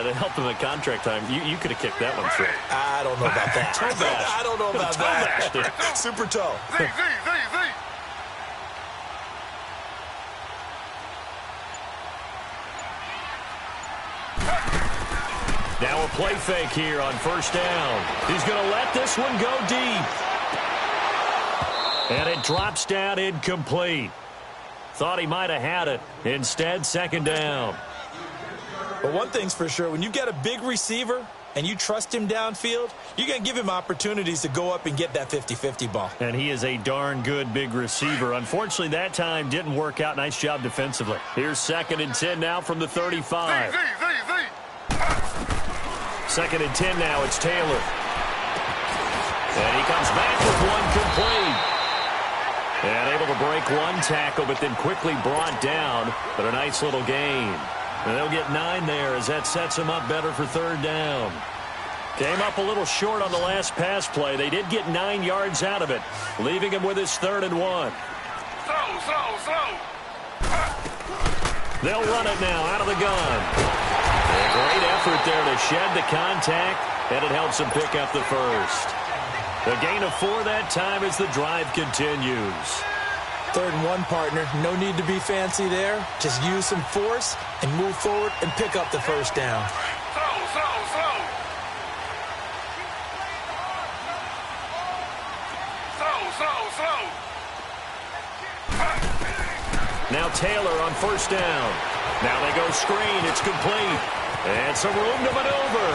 it helped him at contract time. You could have kicked that one through. I don't know about that. Toe bash. I don't know about that. Super toe. Now a play fake here on first down. He's going to let this one go deep. And it drops down incomplete. Thought he might have had it. Instead, second down. But one thing's for sure, when you get a big receiver and you trust him downfield, you're going to give him opportunities to go up and get that 50-50 ball. And he is a darn good big receiver. Unfortunately, that time didn't work out. Nice job defensively. Here's 2nd and 10 now from the 35. 2nd and 10 now. It's Taylor. And he comes back with one complete. And able to break one tackle, but then quickly brought down. But a nice little gain. And they'll get 9 there as that sets them up better for 3rd down. Came up a little short on the last pass play. They did get 9 yards out of it, leaving him with his 3rd and 1. They'll run it now out of the gun. A great effort there to shed the contact, and it helps him pick up the first. A gain of 4 that time as the drive continues. 3rd and 1, partner. No need to be fancy there. Just use some force and move forward and pick up the first down. Now Taylor on first down. Now they go screen. It's complete. And some room to maneuver.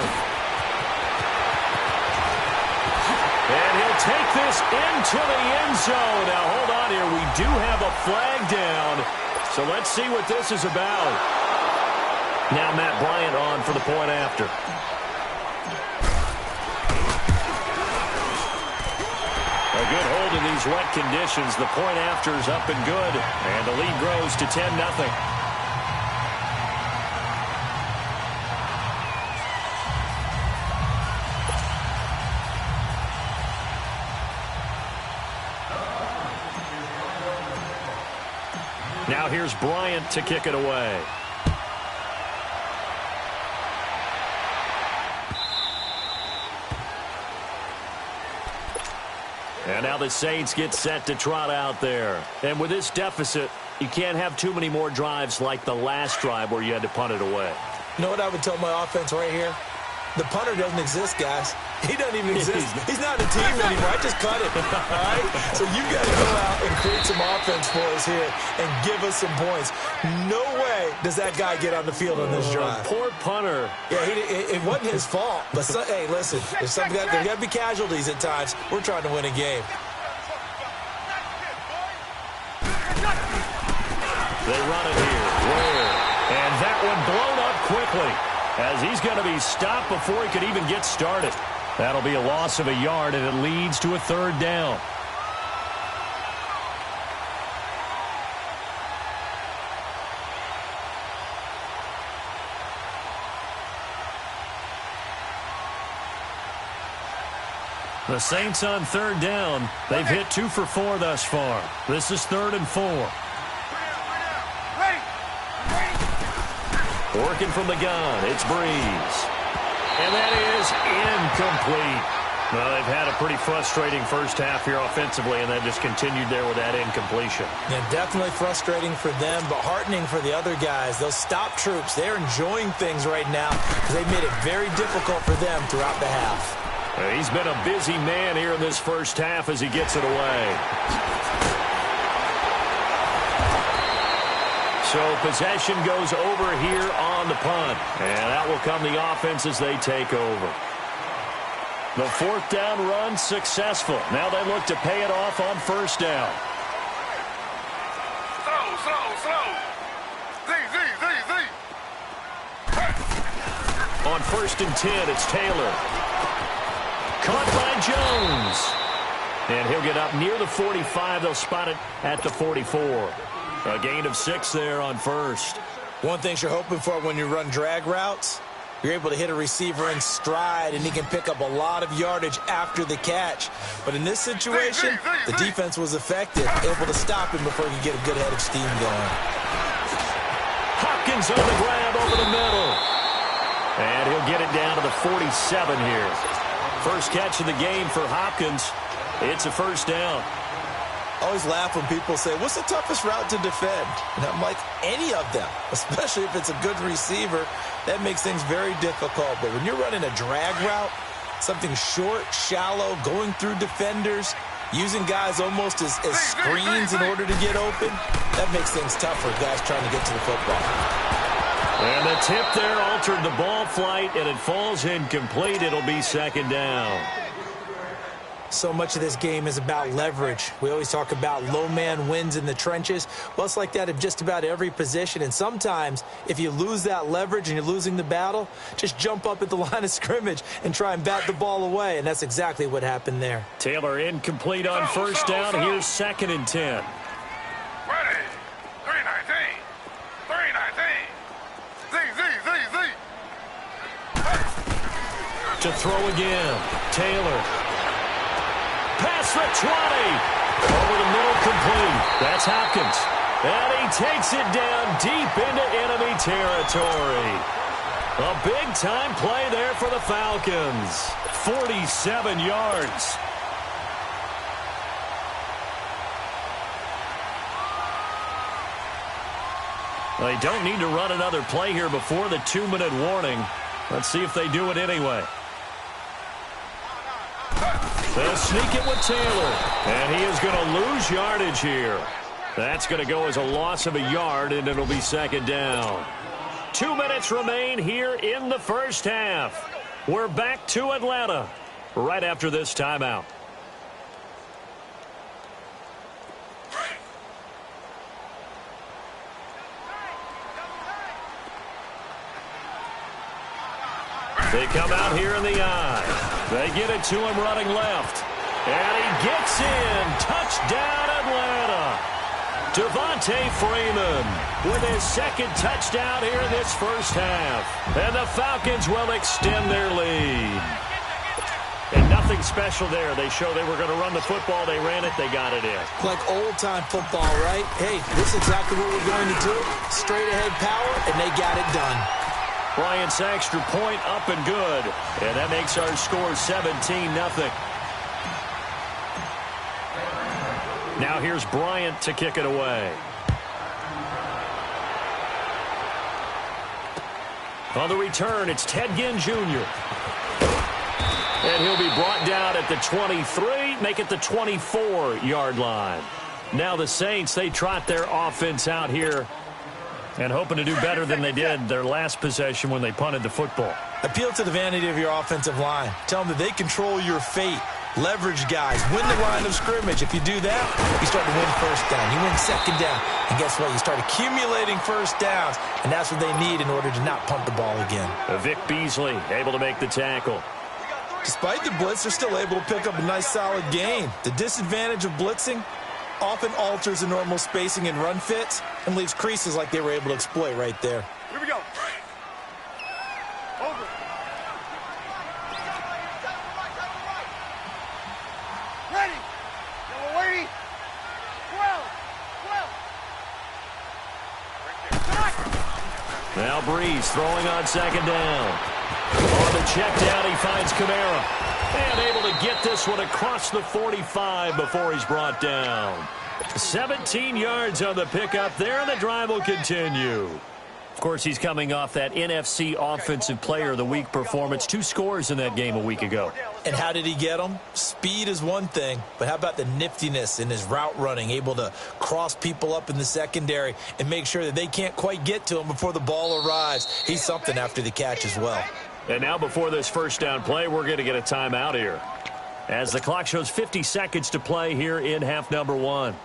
And he'll take this into the end zone. Now, hold on here. We do have a flag down. So let's see what this is about. Now Matt Bryant on for the point after. A good hold in these wet conditions. The point after is up and good. And the lead grows to 10-0. Now here's Bryant to kick it away. And now the Saints get set to trot out there. And with this deficit, you can't have too many more drives like the last drive where you had to punt it away. You know what I would tell my offense right here? The punter doesn't exist, guys. He doesn't even exist. He's not a team anymore. I just cut it. All right? So you got to go out and create some offense for us here and give us some points. No way does that guy get on the field on this drive. Poor punter. Yeah, it wasn't his fault. But, hey, listen, there's got to be casualties at times. We're trying to win a game. They run it here. Where? And that one blown up quickly, as he's going to be stopped before he could even get started. That'll be a loss of a yard, and it leads to a 3rd down. The Saints on 3rd down. They've hit 2 for 4 thus far. This is 3rd and 4. Working from the gun, it's Breeze. And that is incomplete. Well, they've had a pretty frustrating first half here offensively, and they just continued there with that incompletion. Yeah, definitely frustrating for them, but heartening for the other guys. Those stop troops, they're enjoying things right now because they've made it very difficult for them throughout the half. He's been a busy man here in this first half as he gets it away. So possession goes over here on the punt. And that will come the offense as they take over. The 4th down run successful. Now they look to pay it off on first down. On 1st and 10, it's Taylor. Caught by Jones. And he'll get up near the 45. They'll spot it at the 44. A gain of 6 there on first. One thing you're hoping for when you run drag routes, you're able to hit a receiver in stride, and he can pick up a lot of yardage after the catch. But in this situation, the defense was effective, able to stop him before he could get a good head of steam going. Hopkins on the grab over the middle. And he'll get it down to the 47 here. First catch of the game for Hopkins. It's a first down. I always laugh when people say, what's the toughest route to defend? And I'm like, any of them, especially if it's a good receiver. That makes things very difficult. But when you're running a drag route, something short, shallow, going through defenders, using guys almost as screens in order to get open, that makes things tough for guys trying to get to the football. And the tip there altered the ball flight, and it falls incomplete. It'll be second down. So much of this game is about leverage. We always talk about low man wins in the trenches. Well, it's like that at just about every position. And sometimes, if you lose that leverage and you're losing the battle, just jump up at the line of scrimmage and try and bat the ball away. And that's exactly what happened there. Taylor incomplete on first down. Here's 2nd and 10. Ready. 319. 319. Z. To throw again. Taylor. Pass the 20. Over the middle, complete. That's Hopkins. And he takes it down deep into enemy territory. A big-time play there for the Falcons. 47 yards. They don't need to run another play here before the 2-minute warning. Let's see if they do it anyway. They'll sneak it with Taylor, and he is going to lose yardage here. That's going to go as a loss of a yard, and it'll be second down. 2 minutes remain here in the first half. We're back to Atlanta right after this timeout. They come out here in the eye. They get it to him running left. And he gets in. Touchdown, Atlanta. Devontae Freeman with his second touchdown here in this first half. And the Falcons will extend their lead. And nothing special there. They show they were going to run the football. They ran it. They got it in. Like old-time football, right? Hey, this is exactly what we're going to do. Straight-ahead power, and they got it done. Bryant's extra point up and good. And that makes our score 17-0. Now here's Bryant to kick it away. On the return, it's Ted Ginn Jr. And he'll be brought down at the 23, make it the 24-yard line. Now the Saints, they trot their offense out here and hoping to do better than they did their last possession when they punted the football. Appeal to the vanity of your offensive line. Tell them that they control your fate. Leverage guys. Win the line of scrimmage. If you do that, you start to win first down. You win second down. And guess what? You start accumulating first downs. And that's what they need in order to not punt the ball again. Vic Beasley able to make the tackle. Despite the blitz, they're still able to pick up a nice solid gain. The disadvantage of blitzing often alters the normal spacing and run fits and leaves creases like they were able to exploit right there. Here we go. Over. Ready. Double waiting. 12. Now Breeze throwing on second down. On the check down, he finds Kamara. And able to get this one across the 45 before he's brought down. 17 yards on the pickup there, and the drive will continue. Of course, he's coming off that NFC Offensive Player of the Week performance. 2 scores in that game a week ago. And how did he get them? Speed is one thing, but how about the niftiness in his route running, able to cross people up in the secondary and make sure that they can't quite get to him before the ball arrives. He's something after the catch as well. And now before this first down play, we're going to get a timeout here, as the clock shows 50 seconds to play here in half number 1.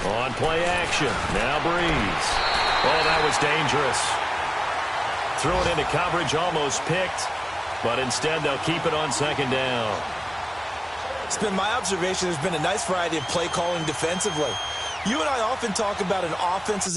On play action. Now Breeze. Oh, that was dangerous. Threw it into coverage, almost picked. But instead, they'll keep it on second down. It's been my observation there's been a nice variety of play calling defensively. You and I often talk about an offense's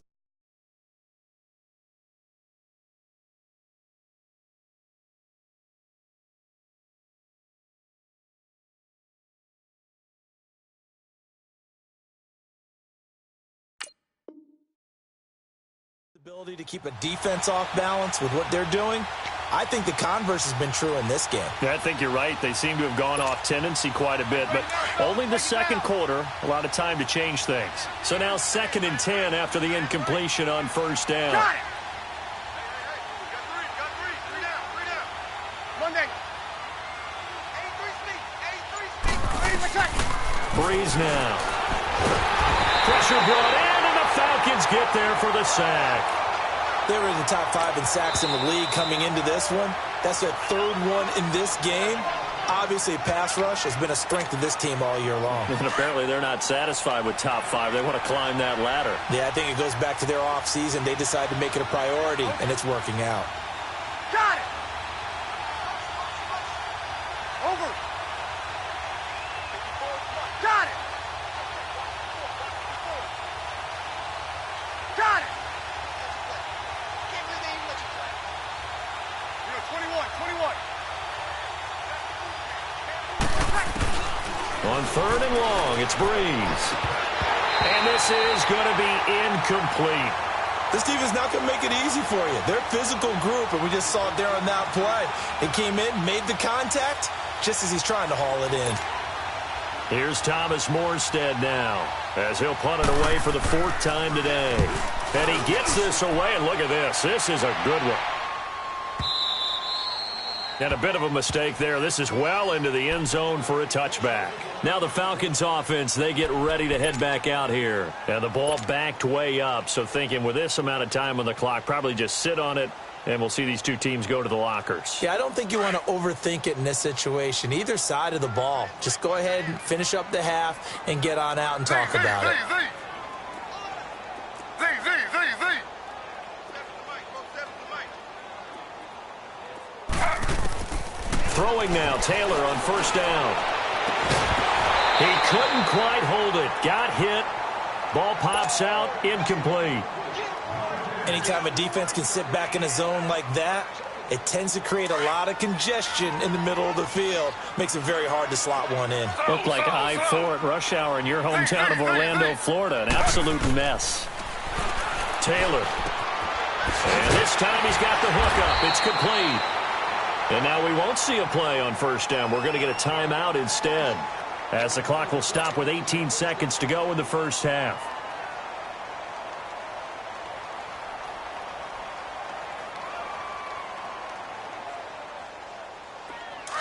ability to keep a defense off balance with what they're doing. I think the converse has been true in this game. Yeah, I think you're right. They seem to have gone off tendency quite a bit, but only the second quarter, a lot of time to change things. So now 2nd and 10 after the incompletion on first down. Got it. Got three down. Monday. 83 speed. Breeze now. Pressure brought in, and the Falcons get there for the sack. They were in the top 5 in sacks in the league coming into this one. That's their 3rd one in this game. Obviously, pass rush has been a strength of this team all year long. And apparently they're not satisfied with top 5. They want to climb that ladder. Yeah, I think it goes back to their offseason. They decided to make it a priority, and it's working out. Got it. Over. Got it. Got it. Can't believe they even let you play. 21. On 3rd and long, it's Breeze. And this is going to be incomplete. This team is not going to make it easy for you. They're a physical group, and we just saw it there on that play. It came in, made the contact, just as he's trying to haul it in. Here's Thomas Morstead now, as he'll punt it away for the 4th time today. And he gets this away, and look at this. This is a good one. And a bit of a mistake there. This is well into the end zone for a touchback. Now the Falcons offense, they get ready to head back out here. And the ball backed way up, so thinking with this amount of time on the clock, probably just sit on it, and we'll see these two teams go to the lockers. Yeah, I don't think you want to overthink it in this situation. Either side of the ball. Just go ahead and finish up the half and get on out and talk about it. Throwing now, Taylor on first down. He couldn't quite hold it. Got hit. Ball pops out, incomplete. Anytime a defense can sit back in a zone like that, it tends to create a lot of congestion in the middle of the field. Makes it very hard to slot one in. Looked like I-4 at rush hour in your hometown of Orlando, Florida. An absolute mess. Taylor. And this time he's got the hook up. It's complete. And now we won't see a play on first down. We're going to get a timeout instead, as the clock will stop with 18 seconds to go in the first half.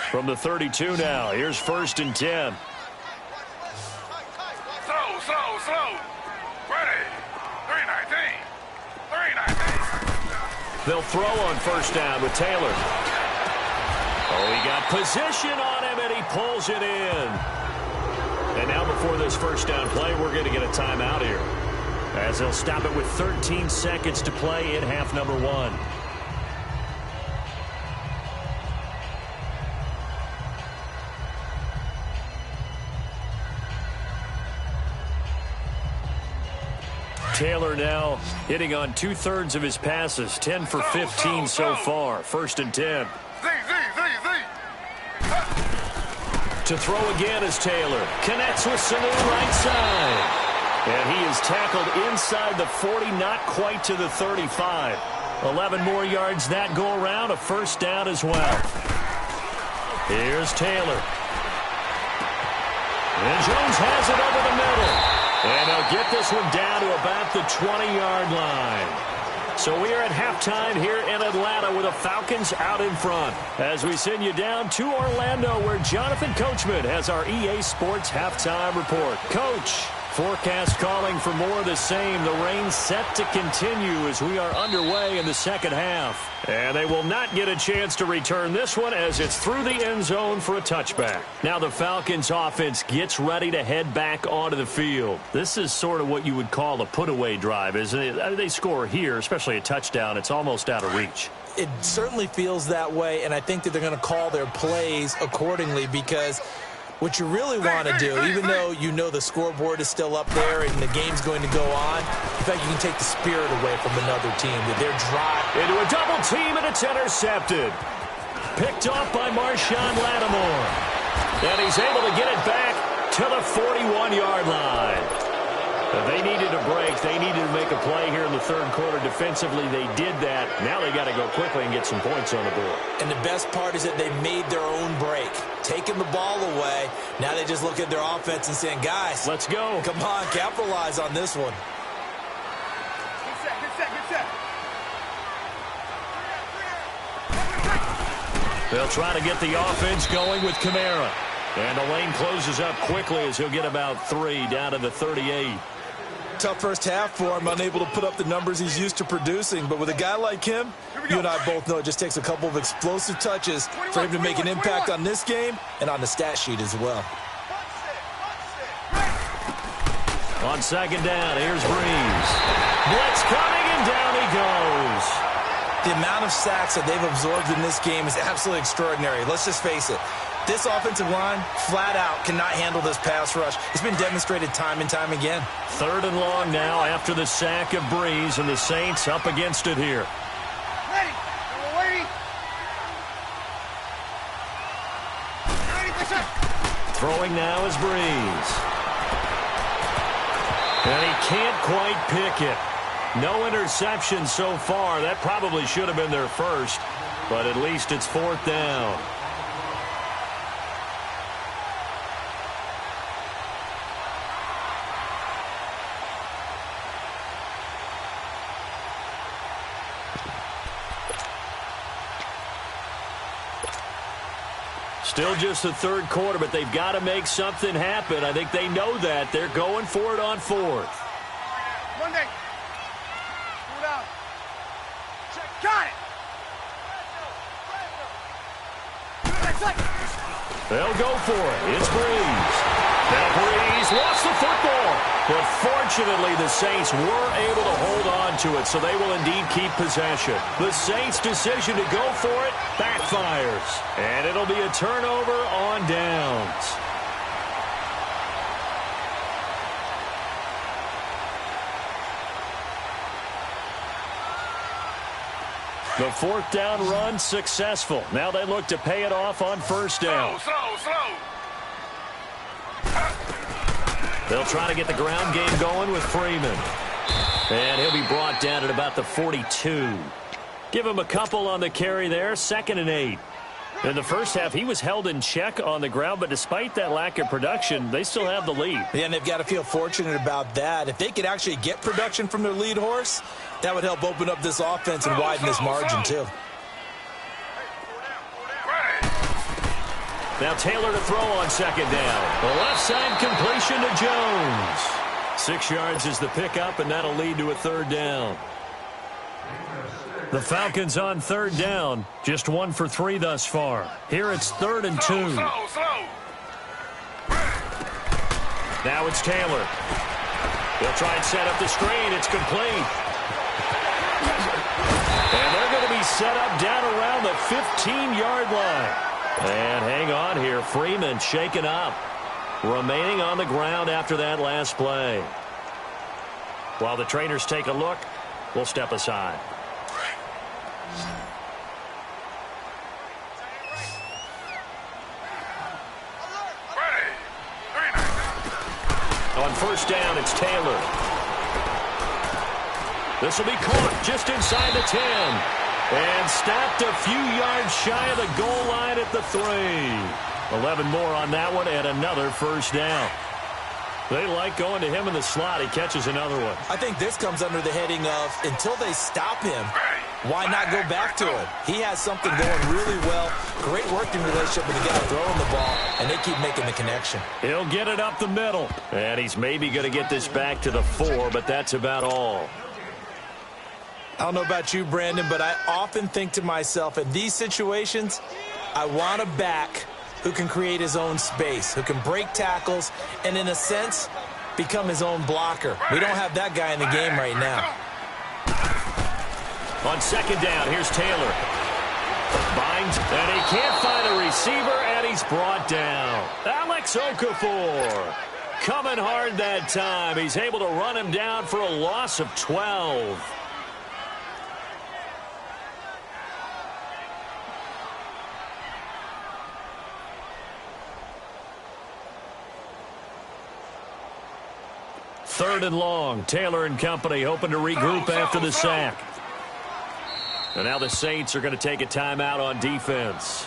From the 32 now, here's 1st and 10. Slow. Ready. 3-19. They'll throw on first down with Taylor. Oh, he got position on him, and he pulls it in. And now before this first down play, we're going to get a timeout here, as they'll stop it with 13 seconds to play in half number 1. Taylor now hitting on 2/3 of his passes, 10 for 15 so far. 1st and 10. To throw again is Taylor. Connects with Sanu right side. And he is tackled inside the 40, not quite to the 35. 11 more yards that go around, a first down as well. Here's Taylor. And Jones has it over the middle. And they'll get this one down to about the 20-yard line. So we are at halftime here in Atlanta with the Falcons out in front, as we send you down to Orlando, where Jonathan Coachman has our EA Sports halftime report. Coach, forecast calling for more of the same. The rain set to continue as we are underway in the second half. And they will not get a chance to return this one as it's through the end zone for a touchback. Now the Falcons offense gets ready to head back onto the field. This is sort of what you would call a put-away drive, isn't it? They score here, especially a touchdown. It's almost out of reach. It certainly feels that way, and I think that they're going to call their plays accordingly because what you really want to do, even though you know the scoreboard is still up there and the game's going to go on, in fact, you can take the spirit away from another team with their drive. Into a double team, and it's intercepted. Picked off by Marshawn Lattimore. And he's able to get it back to the 41-yard line. They needed a break. They needed to make a play here in the third quarter. Defensively, they did that. Now they got to go quickly and get some points on the board. And the best part is that they made their own break. Taking the ball away. Now they just look at their offense and saying, guys, let's go. Come on, capitalize on this one. Good set. They'll try to get the offense going with Kamara. And the lane closes up quickly as he'll get about 3 down to the 38. Tough first half for him, unable to put up the numbers he's used to producing. But with a guy like him, you and I both know it just takes a couple of explosive touches for him to make an impact on this game and on the stat sheet as well. On second down, here's Breeze. Blitz coming, and down he goes. The amount of sacks that they've absorbed in this game is absolutely extraordinary. Let's just face it. This offensive line, flat out, cannot handle this pass rush. It's been demonstrated time and time again. Third and long now after the sack of Breeze, and the Saints up against it here. Ready. Throwing now is Breeze. And he can't quite pick it. No interception so far. That probably should have been their first, but at least it's fourth down. Still just the third quarter, but they've got to make something happen. I think they know that. They're going for it on fourth. Monday. Pull down. Check. Got it. They'll go for it. It's Breeze. Now Breeze lost the football. But fortunately, the Saints were able to hold on to it, so they will indeed keep possession. The Saints' decision to go for it backfires. And it'll be a turnover on downs. The fourth down run successful. Now they look to pay it off on first down. Slow. They'll try to get the ground game going with Freeman. And he'll be brought down at about the 42. Give him a couple on the carry there. 2nd and 8. In the first half, he was held in check on the ground, but despite that lack of production, they still have the lead. Yeah, and they've got to feel fortunate about that. If they could actually get production from their lead horse, that would help open up this offense and widen this margin, too. Now Taylor to throw on second down. The left side completion to Jones. 6 yards is the pickup, and that'll lead to a third down. The Falcons on third down. Just 1 for 3 thus far. Here it's 3rd and 2. Now it's Taylor. They'll try and set up the screen. It's complete. And they're going to be set up down around the 15-yard line. And hang on here. Freeman shaken up. Remaining on the ground after that last play. While the trainers take a look, we'll step aside. On first down, it's Taylor. This will be caught just inside the 10. And stopped a few yards shy of the goal line at the 3. 11 more on that one and another first down. They like going to him in the slot. He catches another one. I think this comes under the heading of until they stop him, why not go back to it? He has something going really well. Great working relationship with the guy throwing the ball, and they keep making the connection. He'll get it up the middle. And he's maybe going to get this back to the 4, but that's about all. I don't know about you, Brandon, but I often think to myself, in these situations, I want a back who can create his own space, who can break tackles, and in a sense, become his own blocker. We don't have that guy in the game right now. On second down, here's Taylor. Binds, and he can't find a receiver, and he's brought down. Alex Okafor coming hard that time. He's able to run him down for a loss of 12. Third and long. Taylor and company hoping to regroup after the sack. And now the Saints are going to take a timeout on defense.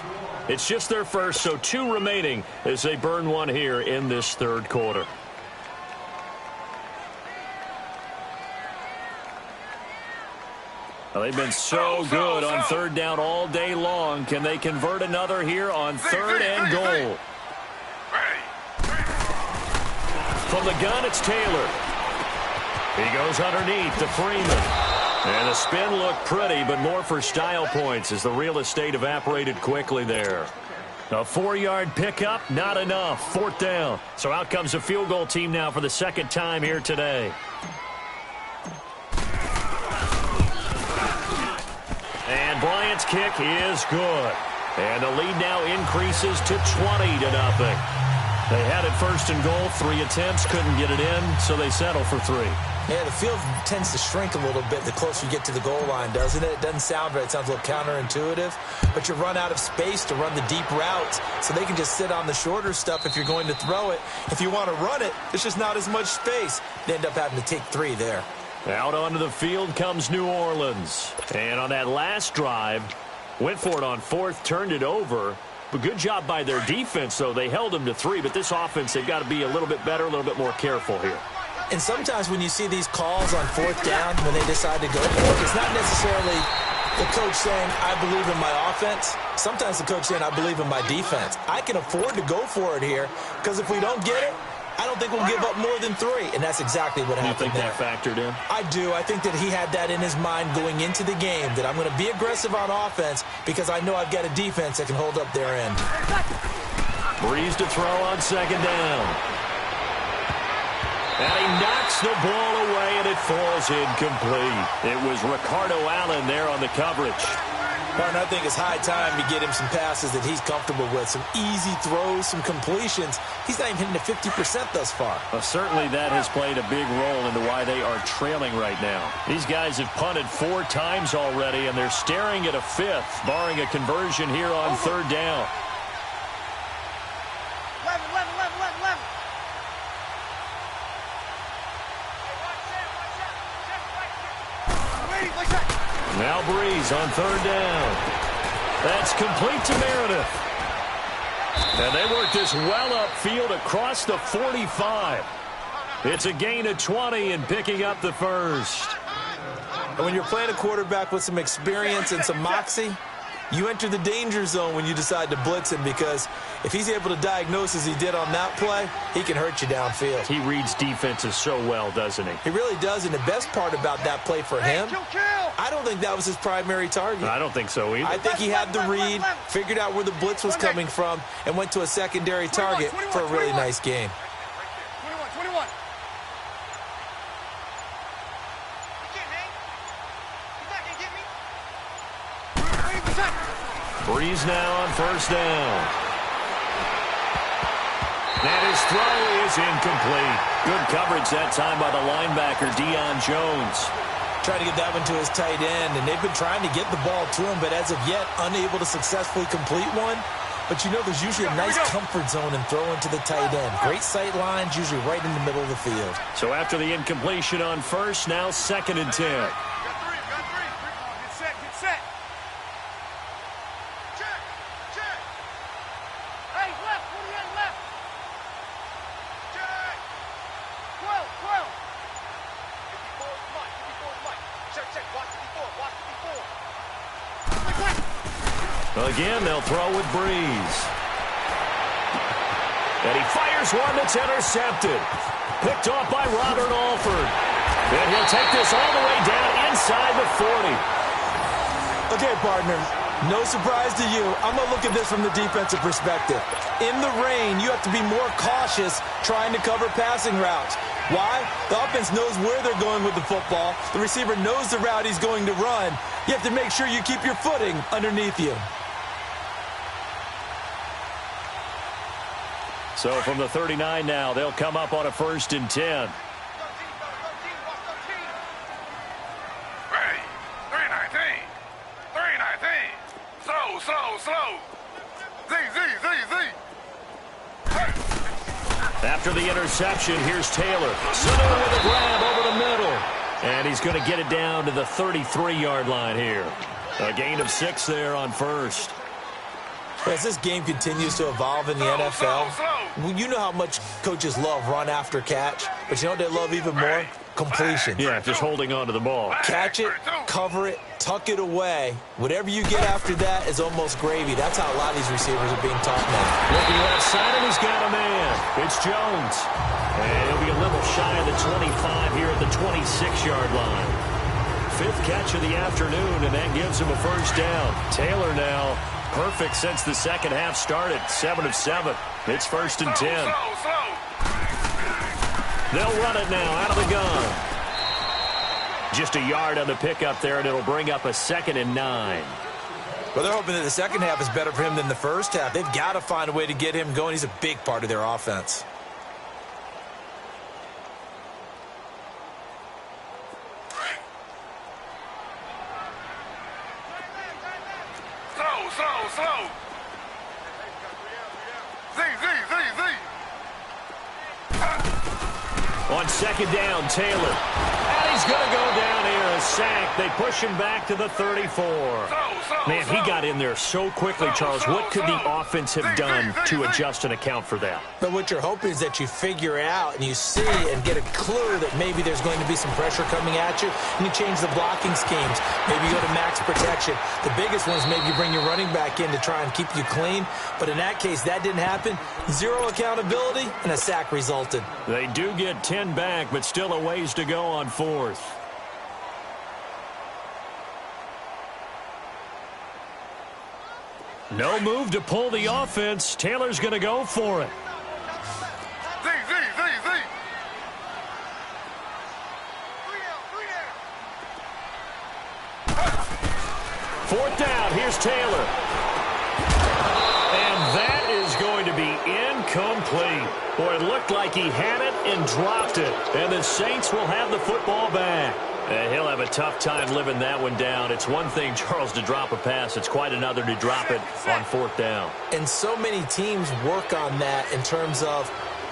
It's just their first, so 2 remaining as they burn one here in this third quarter. Well, they've been so good on third down all day long. Can they convert another here on third and goal? From the gun, it's Taylor. He goes underneath to Freeman. And the spin looked pretty, but more for style points as the real estate evaporated quickly there. A 4-yard pickup, not enough. Fourth down. So out comes the field goal team now for the second time here today. And Bryant's kick is good. And the lead now increases to 20-0. They had it first and goal, 3 attempts, couldn't get it in, so they settle for 3. Yeah, the field tends to shrink a little bit the closer you get to the goal line, doesn't it? It doesn't sound right. It sounds a little counterintuitive. But you run out of space to run the deep routes, so they can just sit on the shorter stuff if you're going to throw it. If you want to run it, there's just not as much space. They end up having to take 3 there. Out onto the field comes New Orleans. And on that last drive, went for it on 4th, turned it over. But good job by their defense, though. They held them to 3, but this offense, they've got to be a little bit better, a little bit more careful here. And sometimes when you see these calls on 4th down, when they decide to go for it, it's not necessarily the coach saying, I believe in my offense. Sometimes the coach saying, I believe in my defense. I can afford to go for it here, because if we don't get it, I don't think we'll give up more than 3. And that's exactly what happened there. You think that factored in? I do. I think that he had that in his mind going into the game, that I'm going to be aggressive on offense because I know I've got a defense that can hold up their end. Breeze to throw on second down. And he knocks the ball away, and it falls incomplete. It was Ricardo Allen there on the coverage. And I think it's high time to get him some passes that he's comfortable with, some easy throws, some completions. He's not even hitting the 50% thus far. Well, certainly that has played a big role into why they are trailing right now. These guys have punted 4 times already, and they're staring at a 5th, barring a conversion here on third down. 11. Now Breeze on third down. That's complete to Meredith. And they work this well upfield across the 45. It's a gain of 20 and picking up the first. And when you're playing a quarterback with some experience and some moxie, you enter the danger zone when you decide to blitz him, because if he's able to diagnose as he did on that play, he can hurt you downfield. He reads defenses so well, doesn't he? He really does, and the best part about that play for him, I don't think that was his primary target. I don't think so either. I think he had the read, figured out where the blitz was coming from, and went to a secondary target for a really nice game. 21. Breeze now on first down. And his throw is incomplete. Good coverage that time by the linebacker, Deion Jones. Trying to get that one to his tight end, and they've been trying to get the ball to him, but as of yet, unable to successfully complete one. But you know there's usually a nice comfort zone in throwing to the tight end. Great sight lines, usually right in the middle of the field. So after the incompletion on first, now 2nd and 10. Again, they'll throw with Breeze. And he fires one that's intercepted. Picked off by Robert Alford. And he'll take this all the way down inside the 40. Okay, partner, no surprise to you. I'm going to look at this from the defensive perspective. In the rain, you have to be more cautious trying to cover passing routes. Why? The offense knows where they're going with the football. The receiver knows the route he's going to run. You have to make sure you keep your footing underneath you. So from the 39 now, they'll come up on a 1st and 10. After the interception, here's Taylor. Sudden with a grab over the middle. And he's going to get it down to the 33-yard line here. A gain of 6 there on 1st. As this game continues to evolve in the NFL, you know how much coaches love run after catch, but you know what they love even more? Completion. Yeah, just holding on to the ball. Catch it, cover it, tuck it away. Whatever you get after that is almost gravy. That's how a lot of these receivers are being taught now. Looking left side, and he's got a man. It's Jones. And he'll be a little shy of the 25 here at the 26-yard line. 5th catch of the afternoon, and that gives him a 1st down. Taylor now perfect since the second half started. 7 of 7. It's 1st and 10. They'll run it now out of the gun. Just a yard on the pickup there, and it'll bring up a 2nd and 9. Well, they're hoping that the second half is better for him than the first half. They've got to find a way to get him going. He's a big part of their offense. Slow. Z. On 2nd down, Taylor. And he's going to go down here. A sack. They push him back to the 34. Man, he got in there so quickly, Charles. What could the offense have done to adjust and account for that? But what you're hoping is that you figure it out and you see and get a clue that maybe there's going to be some pressure coming at you, and you change the blocking schemes. Maybe you go to max protection. The biggest one is maybe you bring your running back in to try and keep you clean. But in that case, that didn't happen. 0 accountability, and a sack resulted. They do get 10 back, but still a ways to go on 4th. No move to pull the offense. Taylor's going to go for it. Z. 4th down. Here's Taylor. And that is going to be incomplete. Boy, it looked like he had it and dropped it. And the Saints will have the football back. And he'll have a tough time living that one down. It's one thing, Charles, to drop a pass. It's quite another to drop it on 4th down. And so many teams work on that in terms of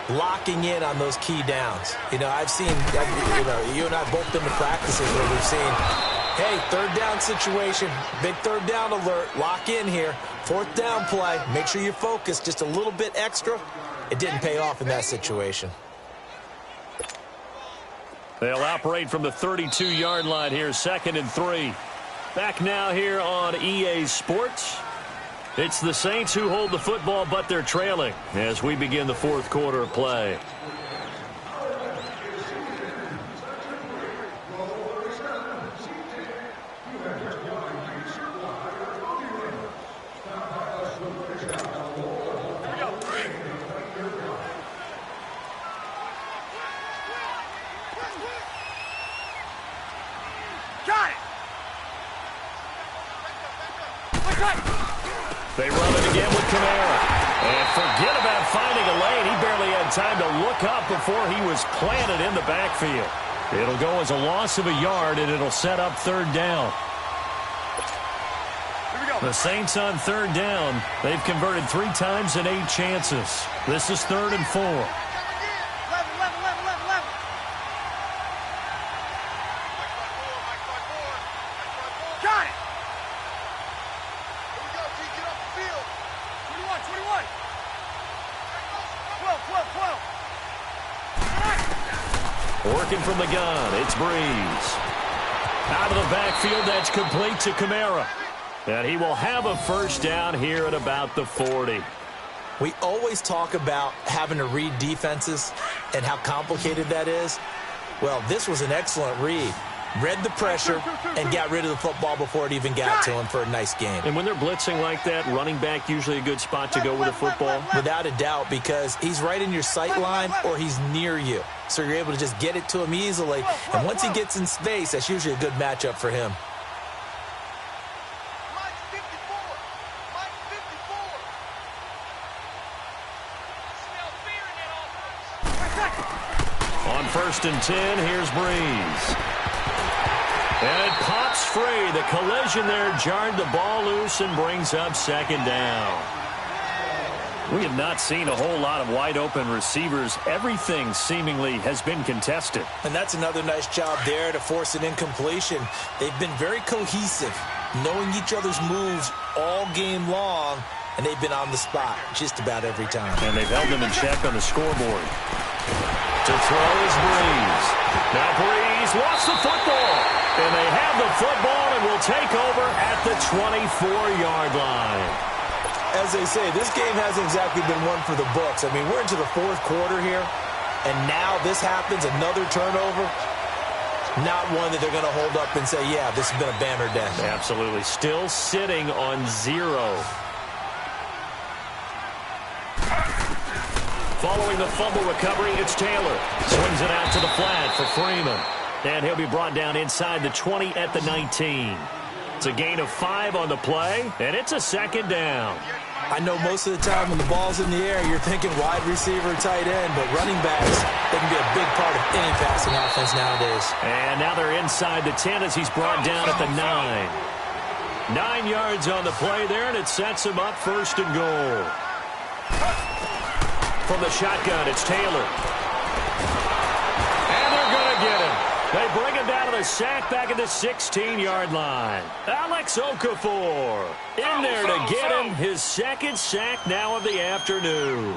locking in on those key downs. You know, I've seen, you and I both been to practices where we've seen, hey, 3rd down situation, big 3rd down alert, lock in here, 4th down play, make sure you focus just a little bit extra. It didn't pay off in that situation. They'll operate from the 32-yard line here, 2nd and 3. Back now here on EA Sports. It's the Saints who hold the football, but they're trailing as we begin the 4th quarter of play. They run it again with Kamara. And forget about finding a lane. He barely had time to look up before he was planted in the backfield. It'll go as a loss of a yard, and it'll set up 3rd down. The Saints on 3rd down. They've converted 3 times in 8 chances. This is 3rd and 4. Working from the gun, it's Breeze. Out of the backfield, that's complete to Kamara. And he will have a first down here at about the 40. We always talk about having to read defenses and how complicated that is. Well, this was an excellent read. Read the pressure and got rid of the football before it even got to him for a nice gain. And when they're blitzing like that, running back usually a good spot to go with the football? Without a doubt, because he's right in your sight line or he's near you. So you're able to just get it to him easily. And once he gets in space, that's usually a good matchup for him. On 1st and 10, here's Breeze. And it pops free. The collision there jarred the ball loose and brings up 2nd down. We have not seen a whole lot of wide-open receivers. Everything seemingly has been contested. And that's another nice job there to force an incompletion. They've been very cohesive, knowing each other's moves all game long, and they've been on the spot just about every time. And they've held them in check on the scoreboard. To throw is Breeze. Now Breeze lost the football. And they have the football and will take over at the 24-yard line. As they say, this game hasn't exactly been one for the books. I mean, we're into the 4th quarter here, and now this happens, another turnover. Not one that they're going to hold up and say, yeah, this has been a banner day. Absolutely. Still sitting on 0. Following the fumble recovery, it's Taylor. Swings it out to the flat for Freeman. And he'll be brought down inside the 20 at the 19. It's a gain of 5 on the play, and it's a 2nd down. I know most of the time when the ball's in the air, you're thinking wide receiver, tight end, but running backs, they can be a big part of any passing offense nowadays. And now they're inside the 10 as he's brought down at the 9. 9 yards on the play there, and it sets him up 1st and goal. From the shotgun, it's Taylor. And they're going to get him. They bring him down to the sack back at the 16-yard line. Alex Okafor in there to get him his 2nd sack now of the afternoon.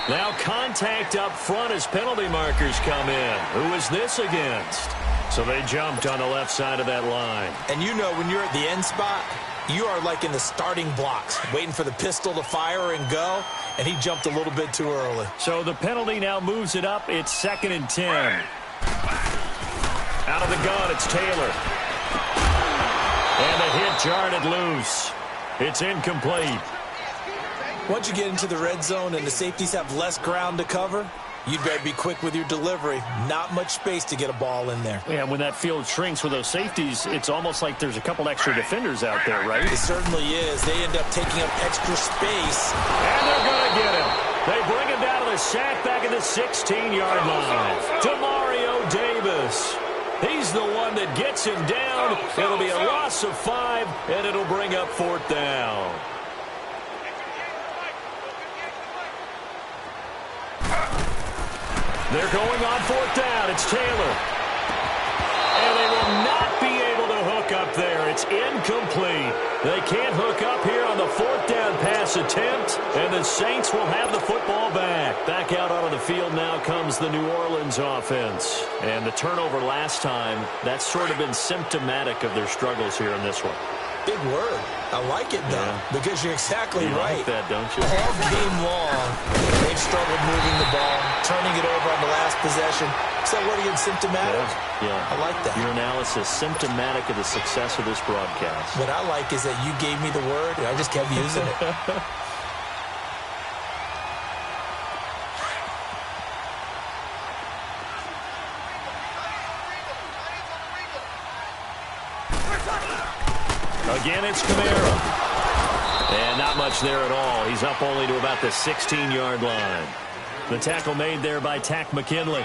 Now contact up front as penalty markers come in. Who is this against? So they jumped on the left side of that line. And you know when you're at the end spot, you are like in the starting blocks, waiting for the pistol to fire and go, and he jumped a little bit too early. So the penalty now moves it up. It's 2nd and 10. Out of the gun, it's Taylor. And the hit jarred it loose. It's incomplete. Once you get into the red zone and the safeties have less ground to cover, you'd better be quick with your delivery. Not much space to get a ball in there. Yeah, when that field shrinks with those safeties, it's almost like there's a couple extra defenders out there, right? It certainly is. They end up taking up extra space. And they're going to get him. They bring him down to the sack back at the 16-yard line. Demario Davis. He's the one that gets him down. It'll be a loss of 5, and it'll bring up 4th down. They're going on 4th down. It's Taylor. And they will not be able to hook up there. It's incomplete. They can't hook up here on the 4th down pass attempt, and the Saints will have the football back. Back out onto the field now comes the New Orleans offense. And the turnover last time, that's sort of been symptomatic of their struggles here in this one. Big word. I like it, though, because you're exactly right. You like that, don't you? All game long, they've struggled moving the ball, turning it over on the last possession. Is that word again, symptomatic? Yeah. I like that. Your analysis, symptomatic of the success of this broadcast. What I like is that you gave me the word, and I just kept using it. Again, it's Kamara. And not much there at all. He's up only to about the 16-yard line. The tackle made there by Tack McKinley.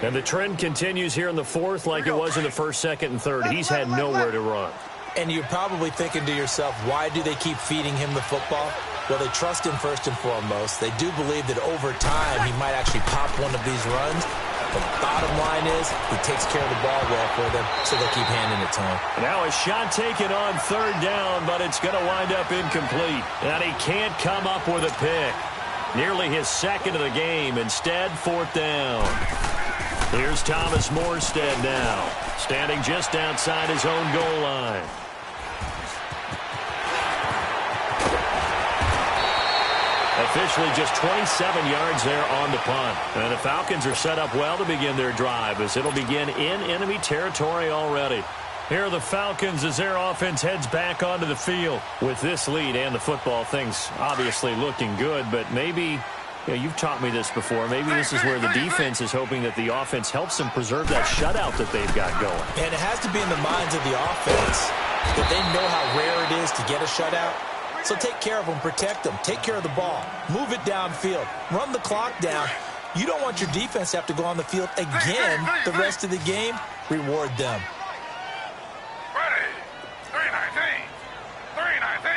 And the trend continues here in the 4th like it was in the 1st, 2nd, and 3rd. He's had nowhere to run. And you're probably thinking to yourself, why do they keep feeding him the football? Well, they trust him first and foremost. They do believe that over time he might actually pop one of these runs. The bottom line is he takes care of the ball well for them, so they keep handing it to him. Now a shot taken on 3rd down, but it's going to wind up incomplete. And he can't come up with a pick. Nearly his 2nd of the game. Instead, 4th down. Here's Thomas Morstead now, standing just outside his own goal line. Officially just 27 yards there on the punt. And the Falcons are set up well to begin their drive as it'll begin in enemy territory already. Here are the Falcons as their offense heads back onto the field. With this lead and the football, things obviously looking good, but maybe, you've taught me this before, maybe this is where the defense is hoping that the offense helps them preserve that shutout that they've got going. And it has to be in the minds of the offense that they know how rare it is to get a shutout. So take care of them, protect them, take care of the ball, move it downfield, run the clock down. You don't want your defense to have to go on the field again the rest of the game. Reward them. Ready. 319. 319.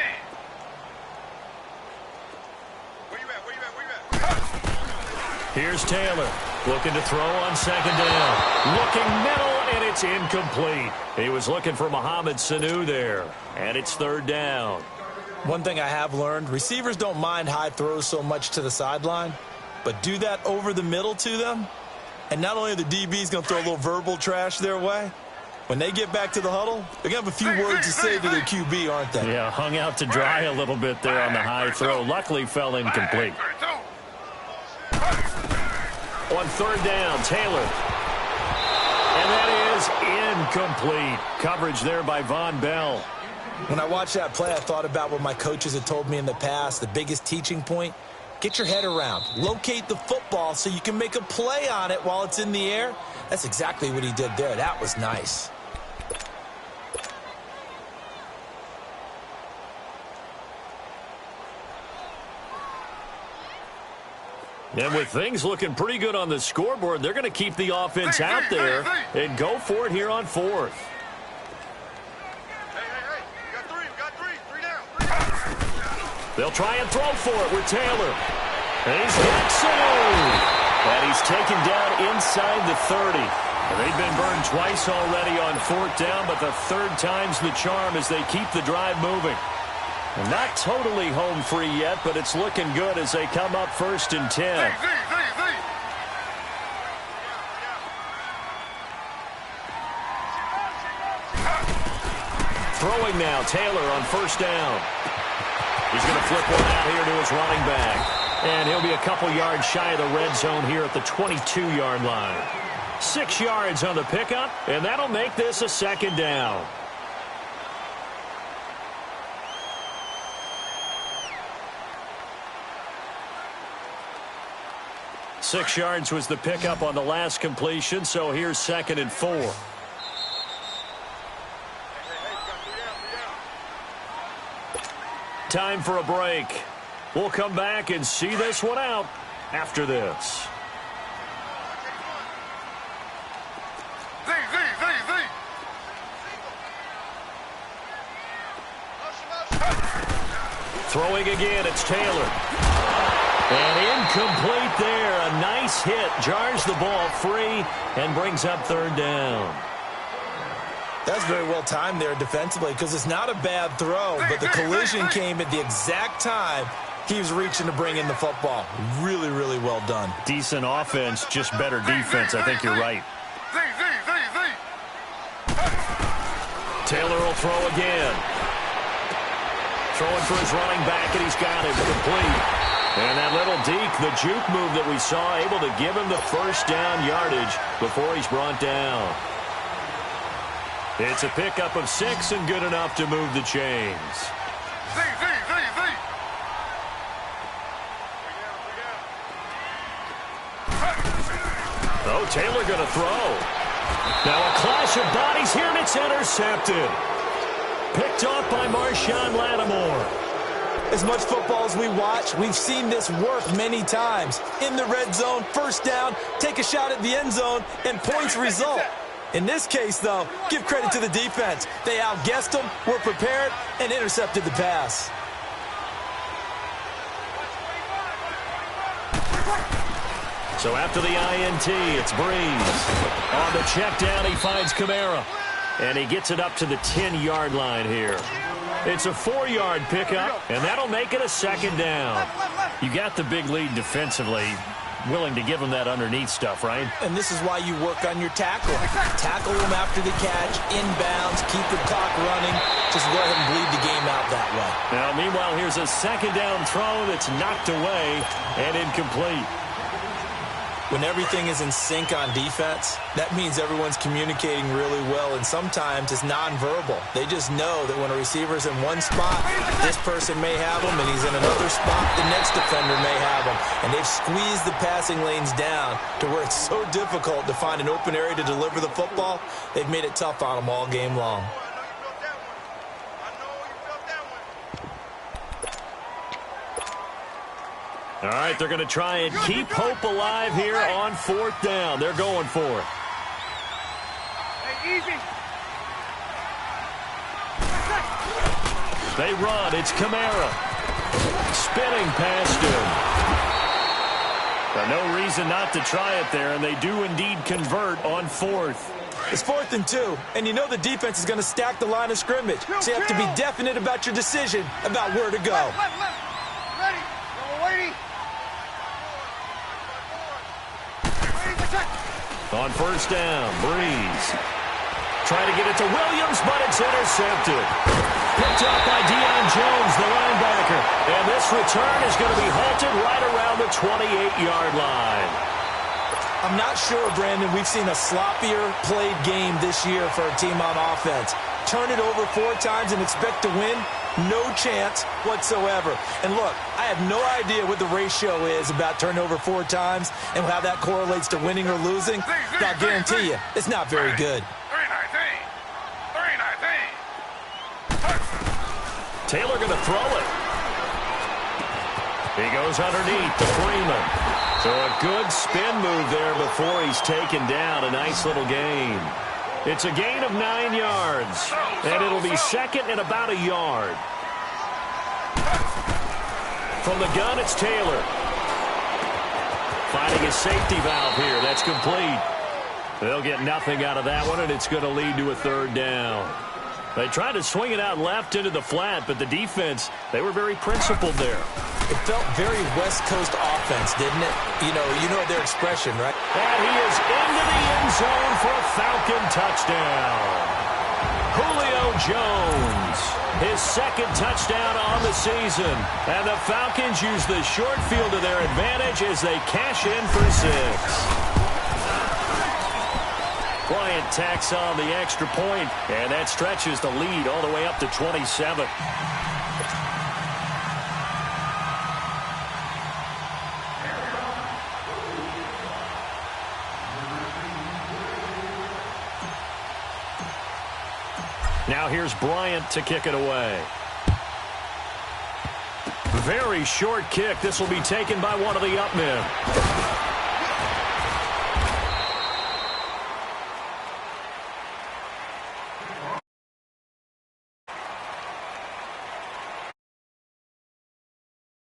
Where you at? Here's Taylor looking to throw on second down. Looking middle, and it's incomplete. He was looking for Mohamed Sanu there, and it's third down. One thing I have learned, receivers don't mind high throws so much to the sideline, but do that over the middle to them, and not only are the DBs going to throw a little verbal trash their way, when they get back to the huddle, they're going to have a few words to say to their QB, aren't they? Yeah, hung out to dry a little bit there on the high throw. Luckily fell incomplete. On third down, Taylor. And that is incomplete. Coverage there by Von Bell. When I watched that play, I thought about what my coaches had told me in the past. The biggest teaching point, get your head around. Locate the football so you can make a play on it while it's in the air. That's exactly what he did there. That was nice. And with things looking pretty good on the scoreboard, they're going to keep the offense out there and go for it here on fourth. They'll try and throw for it with Taylor. And he's got Sanu. And he's taken down inside the 30. And they've been burned twice already on fourth down, but the third time's the charm as they keep the drive moving. And not totally home free yet, but it's looking good as they come up first and 10. Throwing now, Taylor on first down. He's going to flip one out here to his running back. And he'll be a couple yards shy of the red zone here at the 22-yard line. 6 yards on the pickup, and that'll make this a second down. Six yards was the pickup on the last completion, so here's second and 4. Time for a break. We'll come back and see this one out after this. Throwing again, it's Taylor. And incomplete there. A nice hit. Jars the ball free and brings up third down. That's very well timed there defensively because it's not a bad throw, but the collision came at the exact time he was reaching to bring in the football. Really, really well done. Decent offense, just better defense. I think you're right. Taylor will throw again. Throwing for his running back, and he's got it complete. And that little deke, the juke move that we saw, able to give him the first down yardage before he's brought down. It's a pickup of 6 and good enough to move the chains. Oh, Taylor going to throw. Now a clash of bodies here, and it's intercepted. Picked off by Marshawn Lattimore. As much football as we watch, we've seen this work many times. In the red zone, first down, take a shot at the end zone, and points result. In this case, though, give credit to the defense. They outguessed them, were prepared, and intercepted the pass. So after the INT, it's Breeze. On the check down, he finds Kamara. And he gets it up to the 10-yard line here. It's a 4-yard pickup, and that'll make it a second down. You got the big lead defensively. willing to give him that underneath stuff, right? And this is why you work on your tackle. Tackle him after the catch, inbounds, keep the clock running. Just let him bleed the game out that way. Now, meanwhile, here's a second down throw that's knocked away and incomplete. When everything is in sync on defense, that means everyone's communicating really well, and sometimes it's nonverbal. They just know that when a receiver's in one spot, this person may have him, and he's in another spot, the next defender may have him. And they've squeezed the passing lanes down to where it's so difficult to find an open area to deliver the football. They've made it tough on them all game long. All right, they're going to try and keep hope alive here on fourth down. They're going for it. Hey, easy. They run. It's Kamara. Spinning past him. No reason not to try it there, and they do indeed convert on fourth. It's 4th and 2, and you know the defense is going to stack the line of scrimmage. So you have to be definite about your decision about where to go. Left. Ready. No waiting. On first down, Breeze. Trying to get it to Williams, but it's intercepted. Picked up by Deion Jones, the linebacker. And this return is going to be halted right around the 28-yard line. I'm not sure, Brandon, we've seen a sloppier played game this year for a team on offense. Turn it over 4 times and expect to win? No chance whatsoever. And look, I have no idea what the ratio is about turnover 4 times and how that correlates to winning or losing. But I'll guarantee you, it's not very good. 3-19. Taylor going to throw it. He goes underneath to Freeman. So a good spin move there before he's taken down. A nice little gain. It's a gain of 9 yards, and it'll be second and about a yard. From the gun, it's Taylor. Finding a safety valve here. That's complete. They'll get nothing out of that one, and it's going to lead to a third down. They tried to swing it out left into the flat, but the defense, they were very principled there. It felt very West Coast offense, didn't it? You know their expression, right? And he is into the end zone for a Falcon touchdown. Julio Jones, his second touchdown on the season. And the Falcons use the short field to their advantage as they cash in for 6. Bryant tacks on the extra point, and that stretches the lead all the way up to 27. Now here's Bryant to kick it away. Very short kick. This will be taken by one of the up men.